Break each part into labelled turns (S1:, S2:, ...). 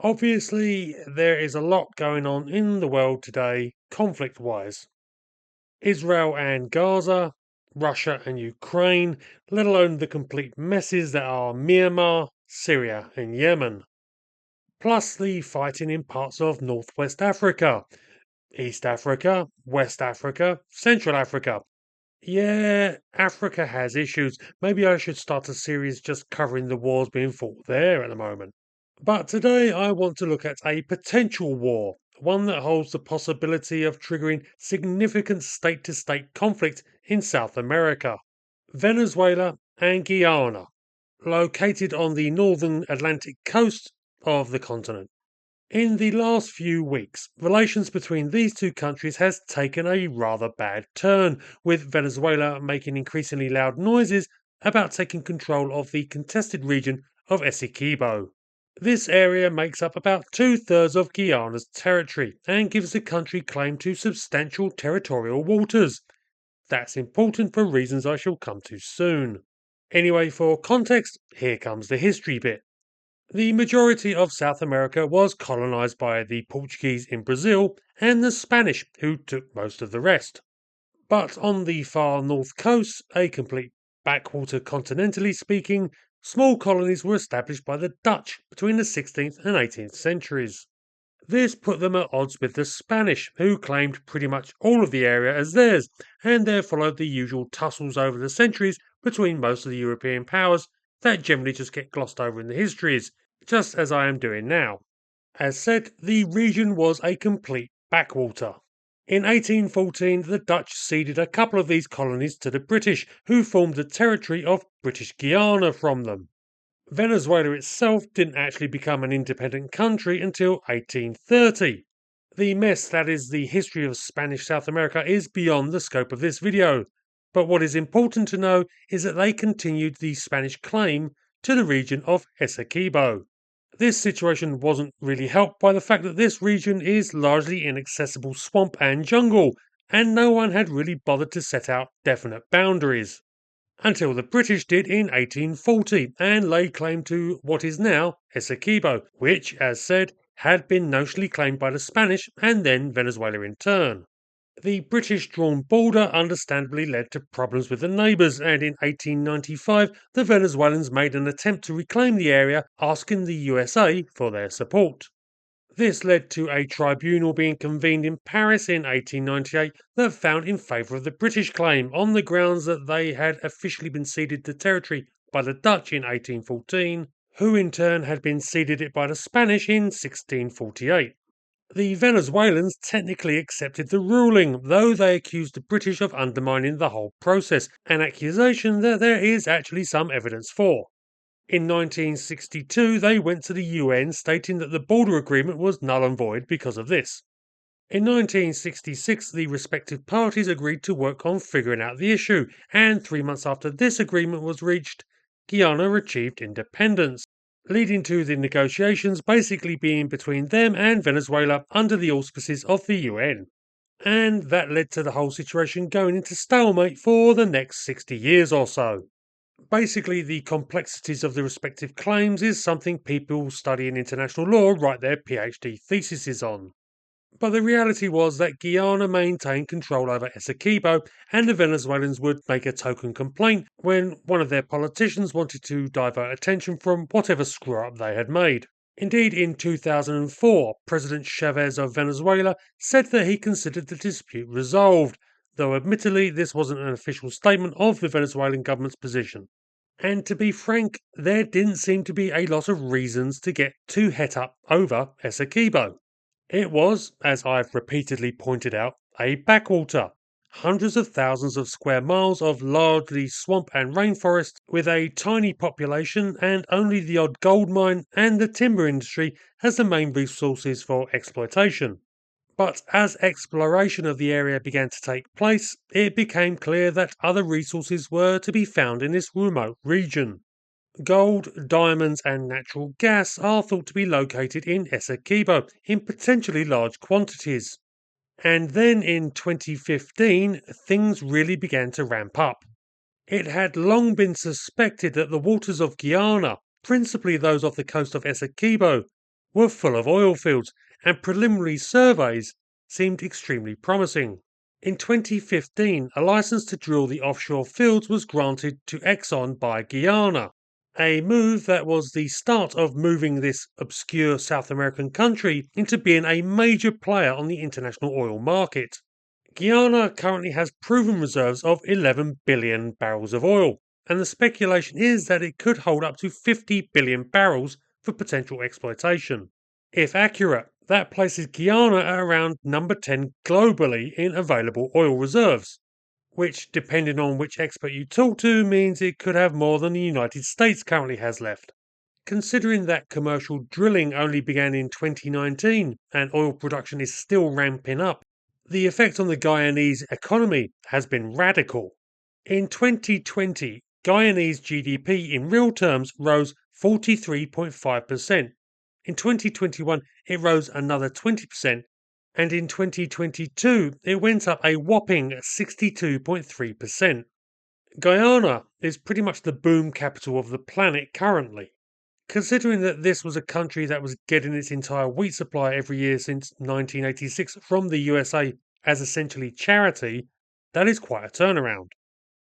S1: Obviously, there is a lot going on in the world today, conflict wise. Israel and Gaza, Russia and Ukraine, let alone the complete messes that are Myanmar, Syria, and Yemen. Plus the fighting in parts of Northwest Africa, East Africa, West Africa, Central Africa. Yeah, Africa has issues. Maybe I should start a series just covering the wars being fought there at the moment. But today I want to look at a potential war, one that holds the possibility of triggering significant state to state conflict in South America. Venezuela and Guyana, located on the northern Atlantic coast of the continent. In the last few weeks, relations between these two countries has taken a rather bad turn, with Venezuela making increasingly loud noises about taking control of the contested region of Essequibo. This area makes up about two-thirds of Guyana's territory and gives the country claim to substantial territorial waters. That's important for reasons I shall come to soon. Anyway, for context, here comes the history bit. The majority of South America was colonized by the Portuguese in Brazil and the Spanish, who took most of the rest. But on the far north coast, a complete backwater continentally speaking, small colonies were established by the Dutch between the 16th and 18th centuries. This put them at odds with the Spanish, who claimed pretty much all of the area as theirs, and there followed the usual tussles over the centuries between most of the European powers that generally just get glossed over in the histories, just as I am doing now. As said, the region was a complete backwater. In 1814, the Dutch ceded a couple of these colonies to the British, who formed the territory of British Guiana from them. Venezuela itself didn't actually become an independent country until 1830. The mess that is the history of Spanish South America is beyond the scope of this video, but what is important to know is that they continued the Spanish claim to the region of Essequibo. This situation wasn't really helped by the fact that this region is largely inaccessible swamp and jungle, and no one had really bothered to set out definite boundaries until the British did in 1840 and laid claim to what is now Essequibo, which, as said, had been notionally claimed by the Spanish and then Venezuela in turn. The British drawn border understandably led to problems with the neighbours, and in 1895 the Venezuelans made an attempt to reclaim the area, asking the USA for their support. This led to a tribunal being convened in Paris in 1898 that found in favour of the British claim on the grounds that they had officially been ceded the territory by the Dutch in 1814, who in turn had been ceded it by the Spanish in 1648. The Venezuelans technically accepted the ruling, though they accused the British of undermining the whole process, an accusation that there is actually some evidence for. In 1962, they went to the UN stating that the border agreement was null and void because of this. In 1966, the respective parties agreed to work on figuring out the issue, and 3 months after this agreement was reached, Guyana achieved independence, leading to the negotiations basically being between them and Venezuela under the auspices of the UN. And that led to the whole situation going into stalemate for the next 60 years or so. Basically, the complexities of the respective claims is something people studying international law write their PhD theses on. But the reality was that Guyana maintained control over Essequibo, and the Venezuelans would make a token complaint when one of their politicians wanted to divert attention from whatever screw up they had made. Indeed, in 2004, President Chavez of Venezuela said that he considered the dispute resolved, though admittedly this wasn't an official statement of the Venezuelan government's position. And to be frank, there didn't seem to be a lot of reasons to get too het up over Essequibo. It was, as I've repeatedly pointed out, a backwater. Hundreds of thousands of square miles of largely swamp and rainforest with a tiny population and only the odd gold mine and the timber industry as the main resources for exploitation. But as exploration of the area began to take place, it became clear that other resources were to be found in this remote region. Gold, diamonds, and natural gas are thought to be located in Essequibo in potentially large quantities. And then in 2015, things really began to ramp up. It had long been suspected that the waters of Guyana, principally those off the coast of Essequibo, were full of oil fields, and preliminary surveys seemed extremely promising. In 2015, a license to drill the offshore fields was granted to Exxon by Guyana, a move that was the start of moving this obscure South American country into being a major player on the international oil market. Guyana currently has proven reserves of 11 billion barrels of oil, and the speculation is that it could hold up to 50 billion barrels for potential exploitation. If accurate, that places Guyana at around number 10 globally in available oil reserves, which, depending on which expert you talk to, means it could have more than the United States currently has left. Considering that commercial drilling only began in 2019 and oil production is still ramping up, the effect on the Guyanese economy has been radical. In 2020, Guyanese GDP in real terms rose 43.5%. In 2021, it rose another 20%, and in 2022, it went up a whopping 62.3%. Guyana is pretty much the boom capital of the planet currently. Considering that this was a country that was getting its entire wheat supply every year since 1986 from the USA as essentially charity, that is quite a turnaround.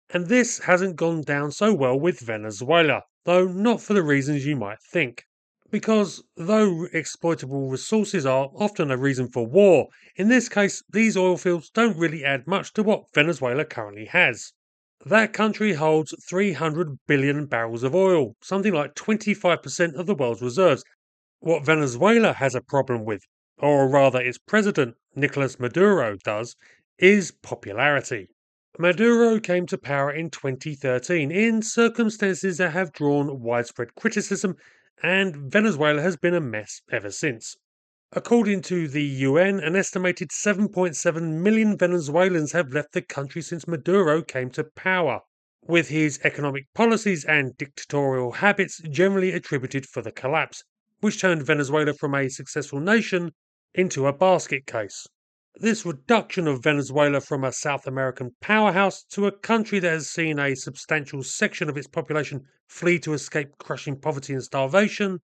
S1: And this hasn't gone down so well with Venezuela, though not for the reasons you might think. Because though exploitable resources are often a reason for war, in this case these oil fields don't really add much to what Venezuela currently has. That country holds 300 billion barrels of oil, something like 25% of the world's reserves. What Venezuela has a problem with, or rather its president, Nicolas Maduro, does, is popularity. Maduro came to power in 2013 in circumstances that have drawn widespread criticism, and Venezuela has been a mess ever since. According to the UN, an estimated 7.7 million Venezuelans have left the country since Maduro came to power, with his economic policies and dictatorial habits generally attributed for the collapse, which turned Venezuela from a successful nation into a basket case. This reduction of Venezuela from a South American powerhouse to a country that has seen a substantial section of its population flee to escape crushing poverty and starvation,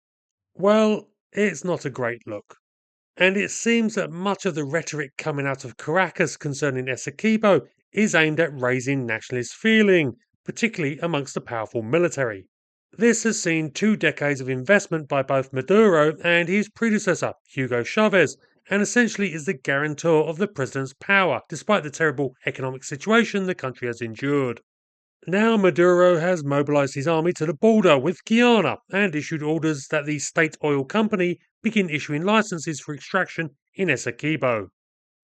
S1: well, it's not a great look. And it seems that much of the rhetoric coming out of Caracas concerning Essequibo is aimed at raising nationalist feeling, particularly amongst the powerful military. This has seen 2 decades of investment by both Maduro and his predecessor, Hugo Chavez, and essentially is the guarantor of the president's power, despite the terrible economic situation the country has endured. Now Maduro has mobilized his army to the border with Guyana and issued orders that the state oil company begin issuing licenses for extraction in Essequibo.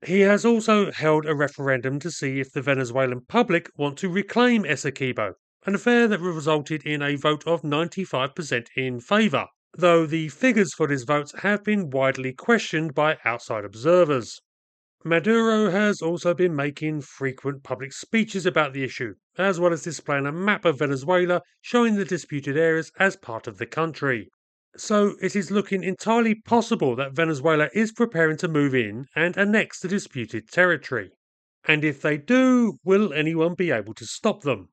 S1: He has also held a referendum to see if the Venezuelan public want to reclaim Essequibo, an affair that resulted in a vote of 95% in favour, though the figures for this vote have been widely questioned by outside observers. Maduro has also been making frequent public speeches about the issue, as well as displaying a map of Venezuela showing the disputed areas as part of the country. So it is looking entirely possible that Venezuela is preparing to move in and annex the disputed territory. And if they do, will anyone be able to stop them?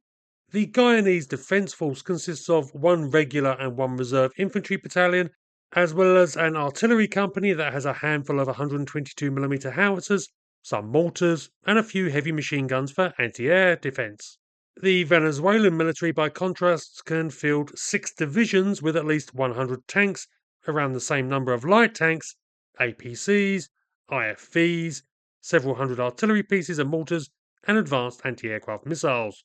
S1: The Guyanese Defence Force consists of one regular and one reserve infantry battalion, as well as an artillery company that has a handful of 122mm howitzers, some mortars, and a few heavy machine guns for anti air defence. The Venezuelan military, by contrast, can field 6 divisions with at least 100 tanks, around the same number of light tanks, APCs, IFVs, several hundred artillery pieces and mortars, and advanced anti aircraft missiles.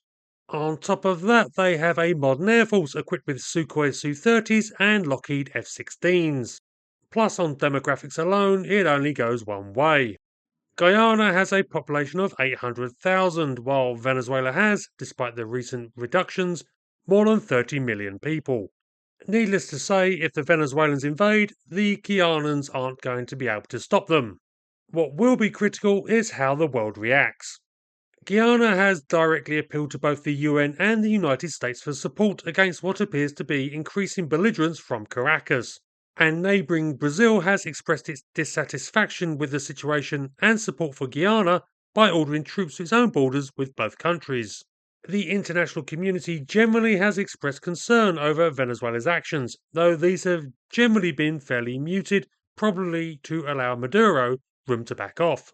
S1: On top of that, they have a modern air force equipped with Sukhoi Su-30s and Lockheed F-16s. Plus, on demographics alone, it only goes one way. Guyana has a population of 800,000, while Venezuela has, despite the recent reductions, more than 30 million people. Needless to say, if the Venezuelans invade, the Guyanans aren't going to be able to stop them. What will be critical is how the world reacts. Guyana has directly appealed to both the UN and the United States for support against what appears to be increasing belligerence from Caracas. And neighbouring Brazil has expressed its dissatisfaction with the situation and support for Guyana by ordering troops to its own borders with both countries. The international community generally has expressed concern over Venezuela's actions, though these have generally been fairly muted, probably to allow Maduro room to back off.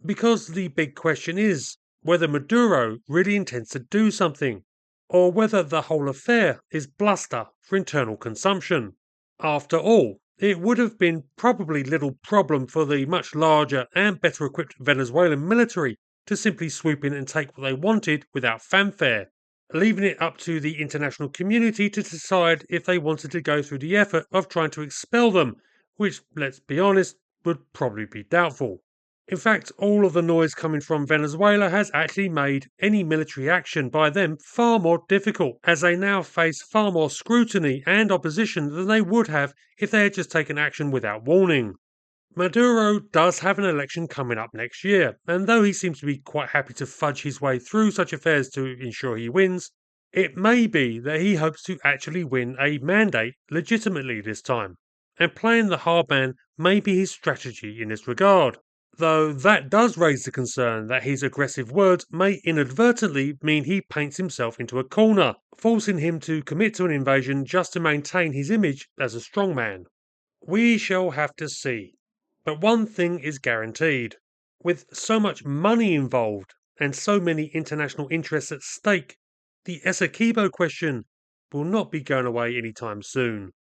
S1: Because the big question is whether Maduro really intends to do something, or whether the whole affair is bluster for internal consumption. After all, it would have been probably little problem for the much larger and better equipped Venezuelan military to simply swoop in and take what they wanted without fanfare, leaving it up to the international community to decide if they wanted to go through the effort of trying to expel them, which, let's be honest, would probably be doubtful. In fact, all of the noise coming from Venezuela has actually made any military action by them far more difficult, as they now face far more scrutiny and opposition than they would have if they had just taken action without warning. Maduro does have an election coming up next year, and though he seems to be quite happy to fudge his way through such affairs to ensure he wins, it may be that he hopes to actually win a mandate legitimately this time, and playing the hard man may be his strategy in this regard. Though that does raise the concern that his aggressive words may inadvertently mean he paints himself into a corner, forcing him to commit to an invasion just to maintain his image as a strongman. We shall have to see. But one thing is guaranteed. With so much money involved and so many international interests at stake, the Essequibo question will not be going away anytime soon.